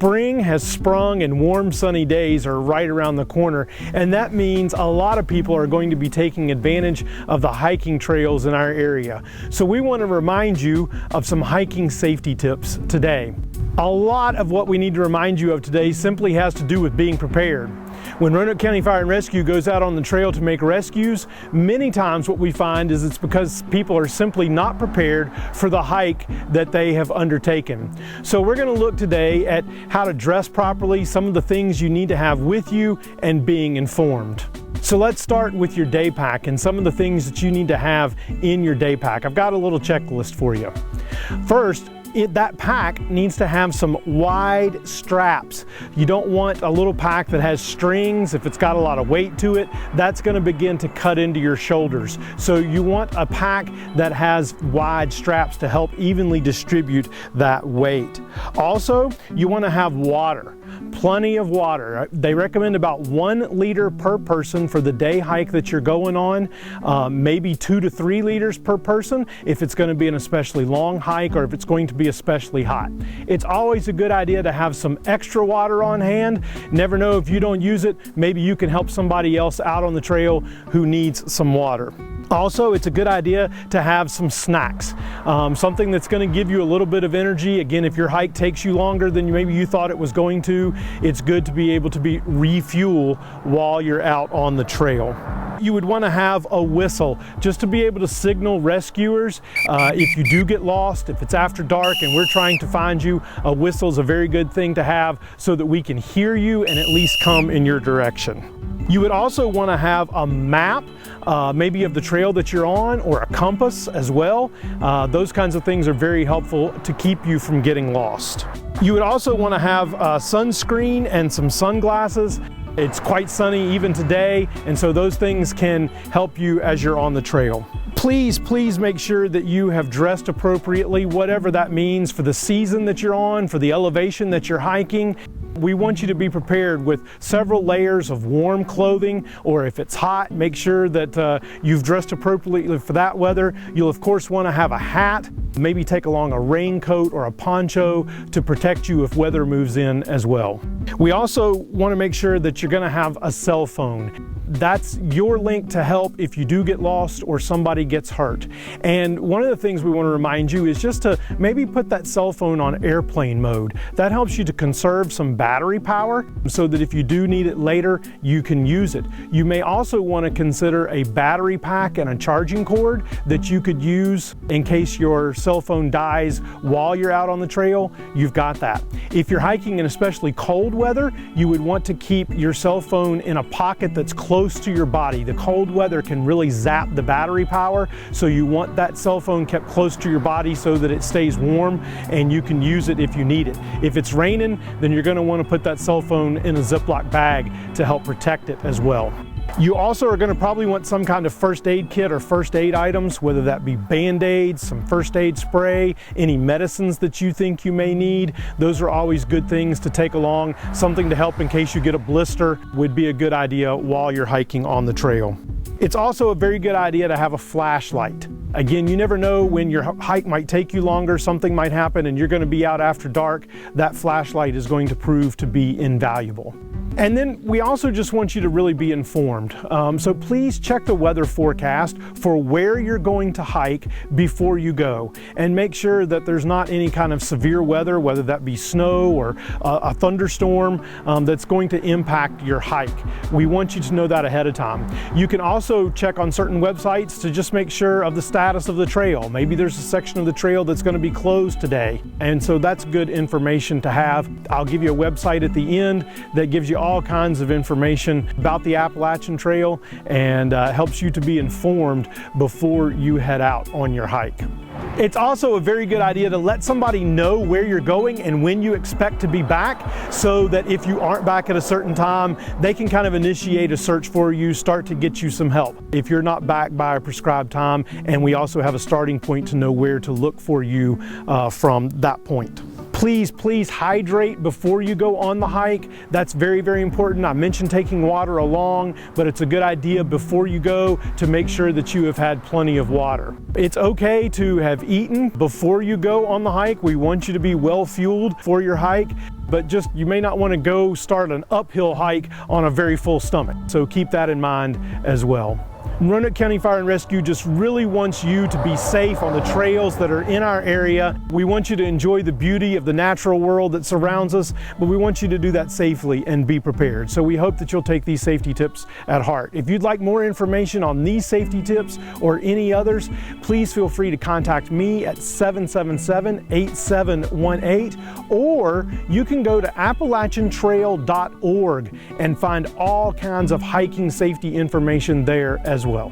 Spring has sprung and warm sunny days are right around the corner, and that means a lot of people are going to be taking advantage of the hiking trails in our area. So we want to remind you of some hiking safety tips today. A lot of what we need to remind you of today simply has to do with being prepared. When Roanoke County Fire Rescue goes out on the trail to make rescues, many times what we find is it's because people are simply not prepared for the hike that they have undertaken. So we're going to look today at how to dress properly, some of the things you need to have with you, and being informed. So let's start with your day pack and some of the things that you need to have in your day pack. I've got a little checklist for you. First, that pack needs to have some wide straps. You don't want a little pack that has strings. If it's got a lot of weight to it, that's going to begin to cut into your shoulders. So you want a pack that has wide straps to help evenly distribute that weight. Also, you want to have water. Plenty of water. They recommend about 1 liter per person for the day hike that you're going on, maybe 2 to 3 liters per person if it's going to be an especially long hike or if it's going to be especially hot. It's always a good idea to have some extra water on hand. Never know, if you don't use it, maybe you can help somebody else out on the trail who needs some water. Also, it's a good idea to have some snacks, something that's going to give you a little bit of energy. Again, if your hike takes you longer than maybe you thought it was going to, it's good to be able to refuel while you're out on the trail. You would want to have a whistle just to be able to signal rescuers if you do get lost, if it's after dark and we're trying to find you. A whistle is a very good thing to have so that we can hear you and at least come in your direction. You would also want to have a map, maybe of the trail that you're on, or a compass as well. Those kinds of things are very helpful to keep you from getting lost. You would also want to have sunscreen and some sunglasses. It's quite sunny even today, and so those things can help you as you're on the trail. Please make sure that you have dressed appropriately, whatever that means for the season that you're on, for the elevation that you're hiking. We want you to be prepared with several layers of warm clothing, or if it's hot, make sure that you've dressed appropriately for that weather. You'll of course want to have a hat, maybe take along a raincoat or a poncho to protect you if weather moves in as well. We also want to make sure that you're going to have a cell phone. That's your link to help if you do get lost or somebody gets hurt. And one of the things we want to remind you is just to maybe put that cell phone on airplane mode. That helps you to conserve some battery power so that if you do need it later, you can use it. You may also want to consider a battery pack and a charging cord that you could use in case your cell phone dies while you're out on the trail. You've got that. If you're hiking in especially cold weather, you would want to keep your cell phone in a pocket that's close to your body. The cold weather can really zap the battery power, so you want that cell phone kept close to your body so that it stays warm and you can use it if you need it. If it's raining, then you're going to want to put that cell phone in a Ziploc bag to help protect it as well. You also are going to probably want some kind of first aid kit or first aid items, whether that be Band-Aids, some first aid spray, any medicines that you think you may need. Those are always good things to take along. Something to help in case you get a blister would be a good idea while you're hiking on the trail. It's also a very good idea to have a flashlight. Again, you never know when your hike might take you longer, something might happen and you're going to be out after dark. That flashlight is going to prove to be invaluable. And then we also just want you to really be informed. So please check the weather forecast for where you're going to hike before you go, and make sure that there's not any kind of severe weather, whether that be snow or a thunderstorm, that's going to impact your hike. We want you to know that ahead of time. You can also check on certain websites to just make sure of the status of the trail. Maybe there's a section of the trail that's going to be closed today, and so that's good information to have. I'll give you a website at the end that gives you all kinds of information about the Appalachian Trail and helps you to be informed before you head out on your hike. It's also a very good idea to let somebody know where you're going and when you expect to be back, so that if you aren't back at a certain time, they can kind of initiate a search for you, start to get you some help if you're not back by a prescribed time. And we also have a starting point to know where to look for you from that point. Please hydrate before you go on the hike. That's very, very important. I mentioned taking water along, but it's a good idea before you go to make sure that you have had plenty of water. It's okay to have eaten before you go on the hike. We want you to be well fueled for your hike. but just you may not want to go start an uphill hike on a very full stomach. So keep that in mind as well. Roanoke County Fire and Rescue just really wants you to be safe on the trails that are in our area. We want you to enjoy the beauty of the natural world that surrounds us, but we want you to do that safely and be prepared. So we hope that you'll take these safety tips at heart. If you'd like more information on these safety tips or any others, please feel free to contact me at 777-8718, or you can go to AppalachianTrail.org and find all kinds of hiking safety information there as well.